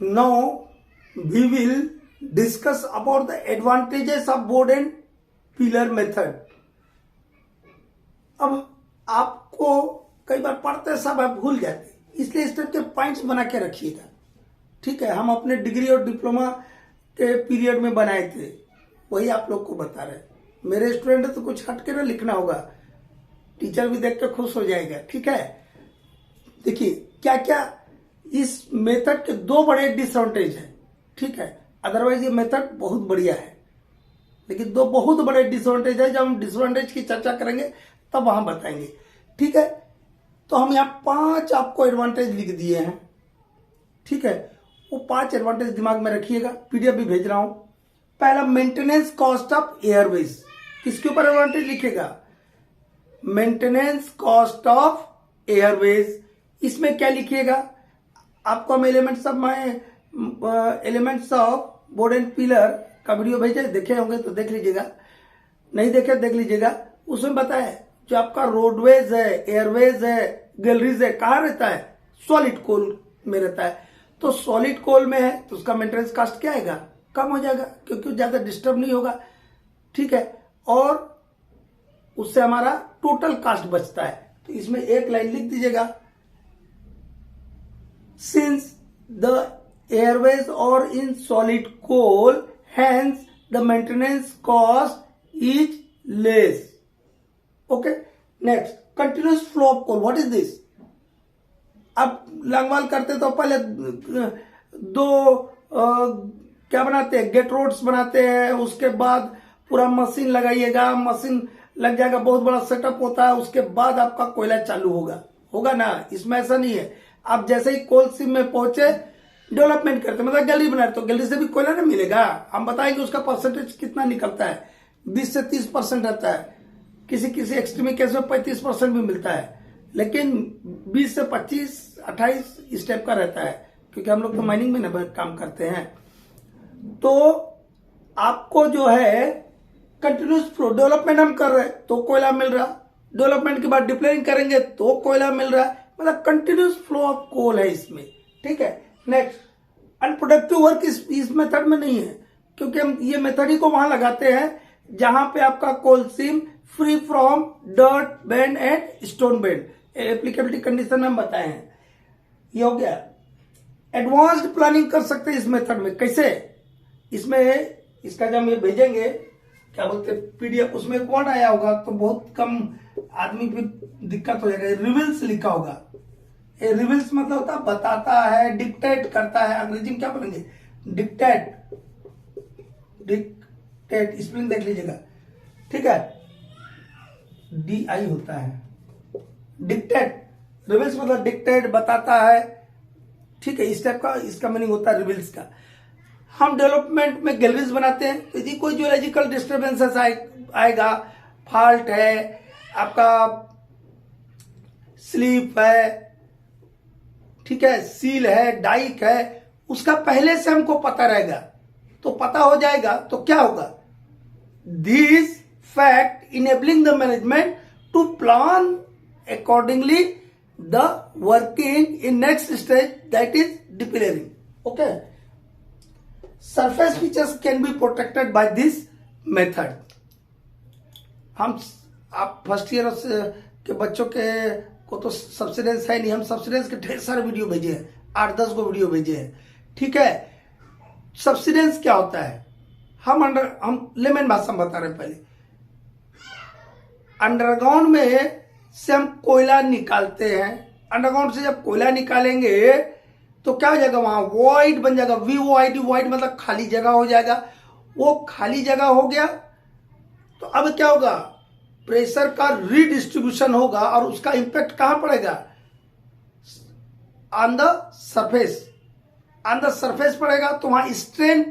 Now we will discuss about the advantages of board and pillar method. अब आपको कई बार पढ़ते समय भूल जाते, इसलिए इस तरह के पॉइंट्स बना के रखिएगा। ठीक है, हम अपने डिग्री और डिप्लोमा के पीरियड में बनाए थे, वही आप लोग को बता रहे। मेरे स्टूडेंट तो कुछ हट के ना लिखना होगा, टीचर भी देख के खुश हो जाएगा। ठीक है, देखिए क्या क्या इस मेथड के दो बड़े डिसएडवांटेज हैं। ठीक है, अदरवाइज ये मेथड बहुत बढ़िया है, लेकिन दो बहुत बड़े डिसएडवांटेज है। जब हम डिसएडवांटेज की चर्चा करेंगे तब वहां बताएंगे। ठीक है, तो हम यहाँ 5 आपको एडवांटेज लिख दिए हैं। ठीक है, वो 5 एडवांटेज दिमाग में रखिएगा, पीडीएफ भी भेज रहा हूं। पहला, मेंटेनेंस कॉस्ट ऑफ एयरवेज। किसके ऊपर एडवांटेज लिखेगा? Maintenance cost of Airways. इसमें क्या लिखिएगा? आपको हम elements of board and pillar का वीडियो भेजे, देखे होंगे तो देख लीजिएगा, नहीं देखे देख लीजिएगा। उसमें बताया जो आपका रोडवेज है, एयरवेज है, गैलरीज है, कहाँ रहता है? सॉलिड कोल में रहता है। तो सॉलिड कोल में है तो उसका मेंटेनेंस कॉस्ट क्या आएगा? कम हो जाएगा, क्योंकि ज्यादा डिस्टर्ब नहीं होगा। ठीक है, और उससे हमारा टोटल कॉस्ट बचता है। तो इसमें एक लाइन लिख दीजिएगा, सिंस द एयरवेज और in solid coal hence the maintenance cost is less. Okay, next, continuous flow of coal. What is this? अब लंगवाल करते तो पहले क्या बनाते हैं? गेट रोड्स बनाते हैं, उसके बाद पूरा मशीन लगाइएगा, मशीन लग जाएगा, बहुत बड़ा सेटअप होता है, उसके बाद आपका कोयला चालू होगा ना। इसमें ऐसा नहीं है, आप जैसे ही कोल सीम में पहुंचे डेवलपमेंट करते, मतलब गैलरी बना रहे, तो गैलरी से भी कोयला नहीं मिलेगा। हम बताएंगे उसका परसेंटेज कितना निकलता है, 20 से 30% रहता है, किसी किसी एक्सट्रीम केस में 35% भी मिलता है, लेकिन 20 से 25-28 इस टाइप का रहता है, क्योंकि हम लोग तो माइनिंग में ना काम करते हैं। तो आपको जो है कंटिन्यूस फ्लो, डेवलपमेंट हम कर रहे हैं तो कोयला मिल रहा, डेवलपमेंट के बाद डिप्लेइंग करेंगे तो कोयला मिल रहा है, मतलब कंटिन्यूस फ्लो ऑफ कोल है इसमें। ठीक है, नेक्स्ट, अनप्रोडक्टिव वर्क इस मेथड में नहीं है, क्योंकि हम ये मेथड ही को वहां लगाते हैं जहां पे आपका coal seam free from dirt, band and stone band. Applicability condition में हम बताए हैं। ये हो गया। एडवांस्ड प्लानिंग कर सकते हैं इस मेथड में। कैसे? इसमें इसका जब ये भेजेंगे, क्या बोलते पीडीएफ, उसमें एक वर्ड आया होगा तो बहुत कम आदमी भी दिक्कत हो जाएगा। रिविल्स लिखा होगा। ये रिविल्स मतलब होता है बताता है, डिक्टेट करता है। अंग्रेजी में क्या बोलेंगे? डिक्टेट। स्पेलिंग देख लीजिएगा। ठीक है, DI होता है, डिक्टेट। रिविल्स मतलब डिक्टेट, बताता है। ठीक है, इस टाइप का इसका मीनिंग होता है रिविल्स का। हम डेवलपमेंट में गैलरीज बनाते हैं, तो यदि कोई जियोलॉजिकल डिस्टर्बेंसेस आएगा, फॉल्ट है, आपका स्लीप है, ठीक है, सील है, डाइक है, उसका पहले से हमको पता रहेगा, तो पता हो जाएगा तो क्या होगा? This fact enabling the management to plan accordingly the working in next stage, that is depillaring. Okay, surface features can be protected by this method. आप फर्स्ट ईयर के बच्चों को तो सब्सिडेंस है नहीं, हम सब्सिडेंस के ढेर सारे वीडियो भेजे हैं, 8-10 को वीडियो भेजे हैं। ठीक है, सब्सिडेंस क्या होता है? हम लेमन भाषा में बता रहे हैं। पहले अंडरग्राउंड में से हम कोयला निकालते हैं। अंडरग्राउंड से जब कोयला निकालेंगे तो क्या हो जाएगा? वहां वॉइड बन जाएगा, VOID, वॉइड मतलब खाली जगह हो जाएगा। वो खाली जगह हो गया तो अब क्या होगा? प्रेशर का रीडिस्ट्रीब्यूशन होगा, और उसका इंपैक्ट कहां पड़ेगा? On the surface. On the surface पड़ेगा तो वहां स्ट्रेन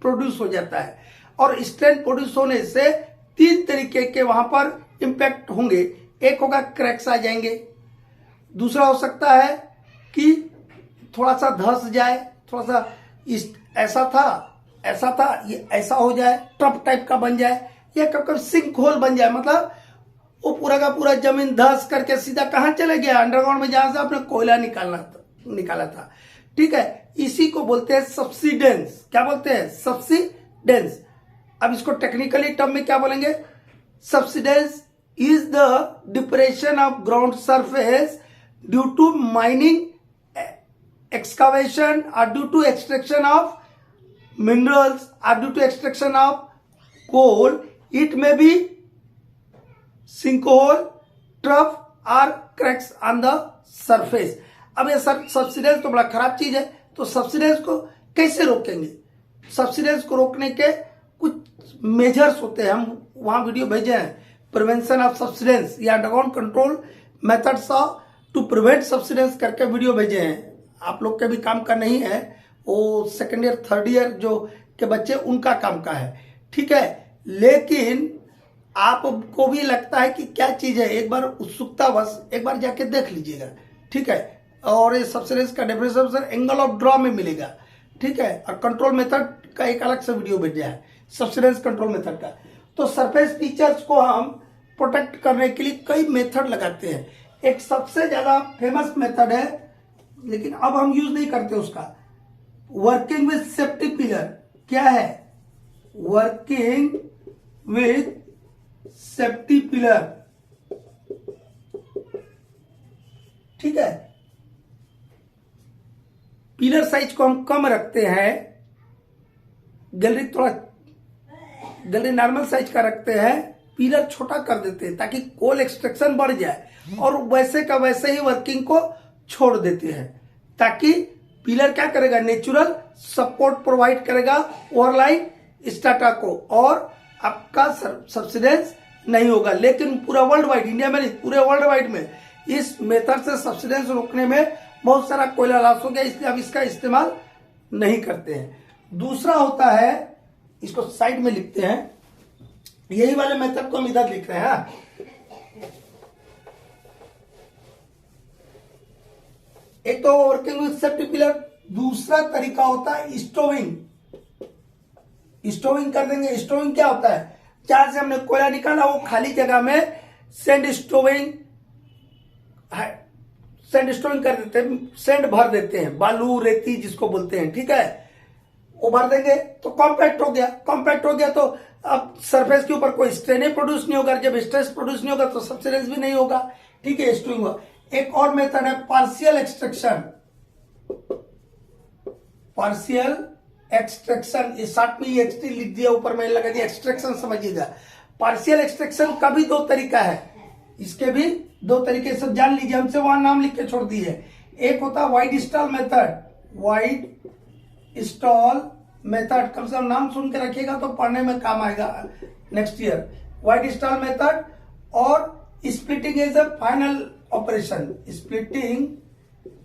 प्रोड्यूस हो जाता है, और स्ट्रेन प्रोड्यूस होने से 3 तरीके के वहां पर इंपैक्ट होंगे। एक होगा क्रैक्स आ जाएंगे, दूसरा हो सकता है कि थोड़ा सा धस जाए, थोड़ा सा ऐसा था ये ऐसा हो जाए, ट्रप टाइप का बन जाए, या कब सिंक होल बन जाए, मतलब वो पूरा का पूरा जमीन धस करके सीधा कहां चले गया? अंडरग्राउंड में, जहां से आपने कोयला निकाला था। ठीक है, इसी को बोलते हैं सब्सिडेंस। क्या बोलते हैं? सब्सिडेंस। अब इसको टेक्निकली टर्म में क्या बोलेंगे? Subsidence is the depression of ground surface due to mining, excavation, or due to extraction of minerals, or due to extraction of coal. It may be sinkhole, trough or cracks on the surface. अब ये subsidence तो बड़ा खराब चीज है, तो subsidence को कैसे रोकेंगे? सब्सिडेंस को रोकने के कुछ मेजर्स होते हैं, हम वहां वीडियो भेजे हैं, प्रिवेंशन ऑफ सब्सिडेंस या underground control methods to prevent subsidence करके वीडियो भेजे हैं। आप लोग के भी काम का नहीं है, वो सेकेंड ईयर थर्ड ईयर जो के बच्चे उनका काम का है, ठीक है। लेकिन आपको भी लगता है कि क्या चीज है, एक बार उत्सुकता बस एक बार जाके देख लीजिएगा, ठीक है। और ये सब्सिडेंस का डेफिनेशन एंगल ऑफ ड्रॉ में मिलेगा, ठीक है। और कंट्रोल मेथड का एक अलग से वीडियो भेजा है, सब्सिडेंस कंट्रोल मेथड का। तो सरफेस फीचर्स को हम प्रोटेक्ट करने के लिए कई मेथड लगाते हैं। एक सबसे ज्यादा फेमस मेथड है, लेकिन अब हम यूज नहीं करते उसका, वर्किंग विथ सेफ्टी पिलर। क्या है? वर्किंग विथ सेफ्टी पिलर, ठीक है। पिलर साइज को हम कम रखते हैं, गैलरी नॉर्मल साइज का रखते हैं, पिलर छोटा कर देते हैं ताकि कोल एक्सट्रैक्शन बढ़ जाए, और वैसे का वैसे ही वर्किंग को छोड़ देते हैं, ताकि पिलर क्या करेगा? नेचुरल सपोर्ट प्रोवाइड करेगा ओवरलाइन स्ट्रैटा को, और आपका सब्सिडेंस नहीं होगा। लेकिन पूरा वर्ल्ड वाइड, इंडिया में नहीं, पूरे वर्ल्ड वाइड में इस मेथड से सब्सिडेंस रोकने में बहुत सारा कोयला लॉस हो गया, इसलिए अब इसका इस्तेमाल नहीं करते हैं। दूसरा होता है, इसको साइड में लिखते हैं, यही वाले मेथड को हम इधर लिख रहे हैं। एक तो वर्किंग विथ सेफ्टी पिलर, दूसरा तरीका होता है स्टोविंग। स्टोविंग कर देंगे। स्टोविंग क्या होता है? जहां से हमने कोयला निकाला वो खाली जगह में सैंड स्टोविंग कर देते हैं, सैंड भर देते हैं, बालू रेती जिसको बोलते हैं, ठीक है। वो भर देंगे तो कॉम्पैक्ट हो गया। कॉम्पैक्ट हो गया तो अब सरफेस के ऊपर कोई स्ट्रेन प्रोड्यूस नहीं होगा। जब स्ट्रेस प्रोड्यूस नहीं होगा तो सब्सिडेंस भी नहीं होगा, ठीक है। स्टोविंग हुआ। एक और मेथड है पार्शियल एक्सट्रैक्शन। पार्शियल एक्सट्रैक्शन, इस शॉर्ट में एक्सटी लिख दिया, ऊपर में लगा दिया, एक्सट्रैक्शन समझिएगा। पार्शियल एक्सट्रैक्शन का भी दो तरीका है, इसके भी दो तरीके सब जान लीजिए, हमसे वहां नाम लिख के छोड़ दिए। एक होता है wide stall method. Wide stall method कम से कम नाम सुन के रखिएगा तो पढ़ने में काम आएगा next year. Wide stall method और splitting as a final operation. Splitting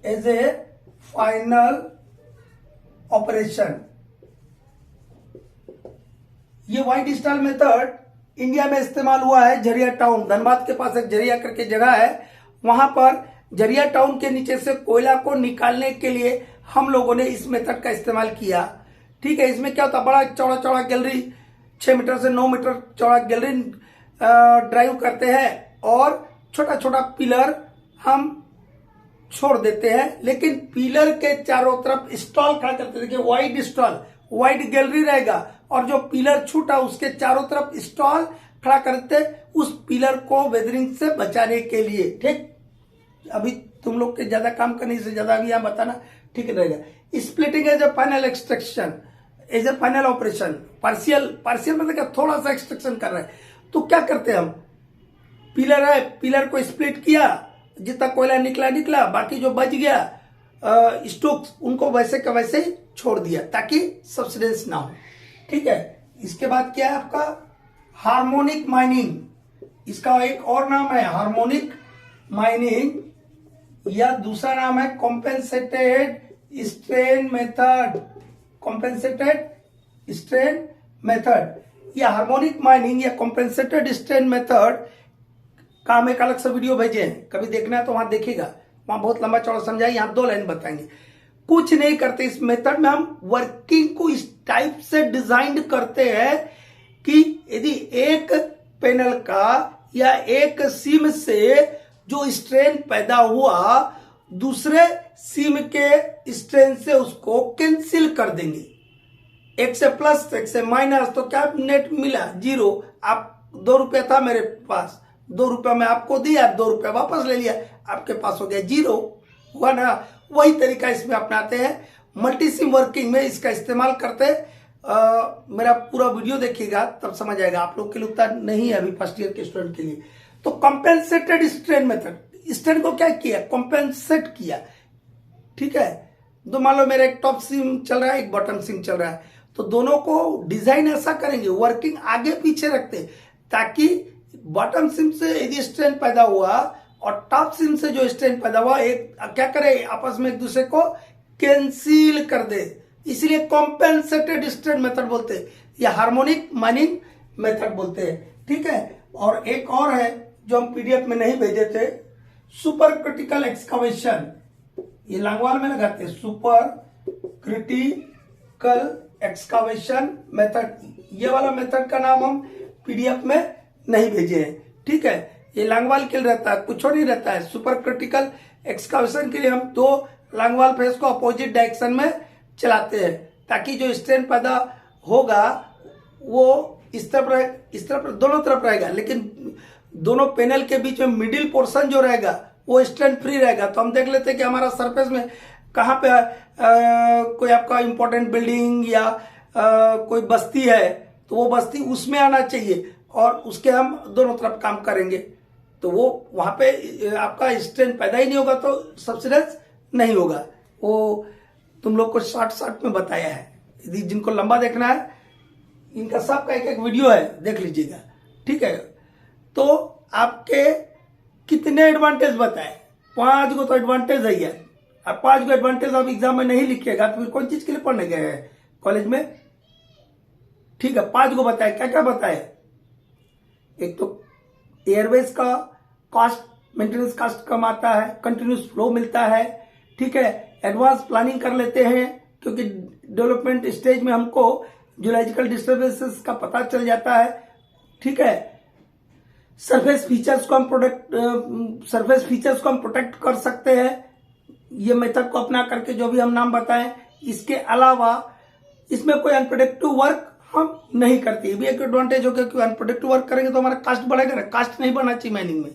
as a final operation, ये वाइड स्टॉल मेथड इंडिया में इस्तेमाल हुआ है। झरिया टाउन, धनबाद के पास एक झरिया करके जगह है, वहां पर झरिया टाउन के नीचे से कोयला को निकालने के लिए हम लोगों ने इस मेथड का इस्तेमाल किया, ठीक है। इसमें क्या होता है, बड़ा चौड़ा चौड़ा गैलरी, 6 मीटर से 9 मीटर चौड़ा गैलरी ड्राइव करते हैं, और छोटा छोटा पिलर हम छोड़ देते हैं, लेकिन पिलर के चारों तरफ स्टॉल खड़ा करते हैं। देखिए वाइड स्टॉल, वाइड गैलरी रहेगा, और जो पिलर छूटा उसके चारों तरफ स्टॉल खड़ा करते उस पिलर को वेदरिंग से बचाने के लिए, ठीक। अभी तुम लोग के ज्यादा काम करने से ज्यादा अभी यहां बताना ठीक रहेगा। Splitting as a final extraction, as a final operation. Partial मतलब क्या, थोड़ा सा एक्सट्रैक्शन कर रहे हैं, तो क्या करते हैं हम, पिलर है, पिलर को स्प्लिट किया, जितना कोयला निकला, बाकी जो बच गया स्टोक्स, उनको वैसे का वैसे ही छोड़ दिया ताकि सब्सिडेंस ना हो, ठीक है। इसके बाद क्या है आपका हार्मोनिक माइनिंग, इसका एक और नाम है हार्मोनिक माइनिंग, या दूसरा नाम है compensated strain method. Compensated strain method, या हार्मोनिक माइनिंग या कॉम्पेंसेटेड स्ट्रेन मेथड का हम एक अलग से वीडियो भेजे हैं, कभी देखना है तो वहां देखिएगा, वहां बहुत लंबा चौड़ा समझाए, यहां 2 लाइन बताएंगे। कुछ नहीं करते इस मेथड में, हम वर्किंग को इस टाइप से डिजाइन करते हैं कि यदि एक पैनल का या एक सीम से जो स्ट्रेन पैदा हुआ दूसरे सिम के स्ट्रेन से उसको कैंसिल कर देंगे। एक से प्लस एक से माइनस, तो क्या नेट मिला? 0। आप 2 रुपया था मेरे पास, 2 रुपया मैं आपको दिया, 2 रुपया वापस ले लिया, आपके पास हो गया 0, हुआ ना? वही तरीका इसमें अपनाते हैं। मल्टी सिम वर्किंग में इसका इस्तेमाल करते मेरा पूरा वीडियो देखिएगा तब समझ आएगा। आप लोग के लिए उतना नहीं है अभी फर्स्ट ईयर के स्टूडेंट के लिए। तो कॉम्पेंसेटेड स्ट्रेन मेथड, स्ट्रेन को क्या किया? कॉम्पेंसेट किया, ठीक है। तो मान लो मेरा एक टॉप सिम चल रहा है, एक बॉटम सिम चल रहा है, तो दोनों को डिजाइन ऐसा करेंगे, वर्किंग आगे पीछे रखते, ताकि बॉटम सिम से यदि स्ट्रेन पैदा हुआ और टॉप सिम से जो स्ट्रेन पैदा हुआ, एक क्या करे? आपस में एक दूसरे को कैंसिल कर दे। इसलिए कॉम्पेंसेटेड स्ट्रेन मेथड बोलते हैं या हार्मोनिक माइनिंग मेथड बोलते हैं, ठीक है। और एक और है जो हम पीडीएफ में नहीं भेजे थे, सुपर क्रिटिकल एक्सकवेशन। ये लांगवाल में लगाते हैं, सुपर क्रिटिकल एक्सकवेशन मेथड। ये वाला मेथड का नाम हम पीडीएफ में नहीं भेजे हैं, ठीक है। ये लांगवाल के लिए रहता है, कुछ और नहीं रहता है। सुपर क्रिटिकल एक्सकवेशन के लिए हम 2 लांगवाल फेस को अपोजिट डायरेक्शन में चलाते हैं, ताकि जो स्ट्रेन पैदा होगा वो इस तरफ दोनों तरफ रहेगा, लेकिन दोनों पैनल के बीच में मिडिल पोर्शन जो रहेगा वो स्ट्रेन फ्री रहेगा। तो हम देख लेते हैं कि हमारा सरफेस में कहाँ पे कोई आपका इंपॉर्टेंट बिल्डिंग या कोई बस्ती है, तो वो बस्ती उसमें आना चाहिए और उसके हम दोनों तरफ काम करेंगे, तो वो वहां पे आपका स्ट्रेन पैदा ही नहीं होगा, तो सबसिडेंस नहीं होगा। वो तुम लोग को शॉर्ट में बताया है। यदि जिनको लंबा देखना है, इनका सबका एक वीडियो है, देख लीजिएगा, ठीक है। तो आपके कितने एडवांटेज बताए? 5 गो तो एडवांटेज है यार। अब 5 गो एडवांटेज आप एग्जाम में नहीं लिखिएगा तो फिर कौन चीज के लिए पढ़ने गए हैं कॉलेज में? ठीक है, 5 गो बताए। क्या क्या बताए? एक तो एयरवेज का कॉस्ट, मेंटेनेंस कॉस्ट कम आता है, कंटिन्यूस फ्लो मिलता है, ठीक है। एडवांस प्लानिंग कर लेते हैं, क्योंकि डेवलपमेंट स्टेज में हमको जियोलॉजिकल डिस्टर्बेंसेस का पता चल जाता है, ठीक है। सरफेस फीचर्स को हम प्रोटेक्ट कर सकते हैं, ये मेथड को अपना करके, जो भी हम नाम बताएं। इसके अलावा इसमें कोई अनप्रोडक्टिव वर्क हम नहीं करते, ये भी एक एडवांटेज हो गया, क्योंकि अनप्रोडक्टिव वर्क करेंगे तो हमारा कास्ट बढ़ेगा ना, कास्ट नहीं बढ़ना चाहिए माइनिंग में।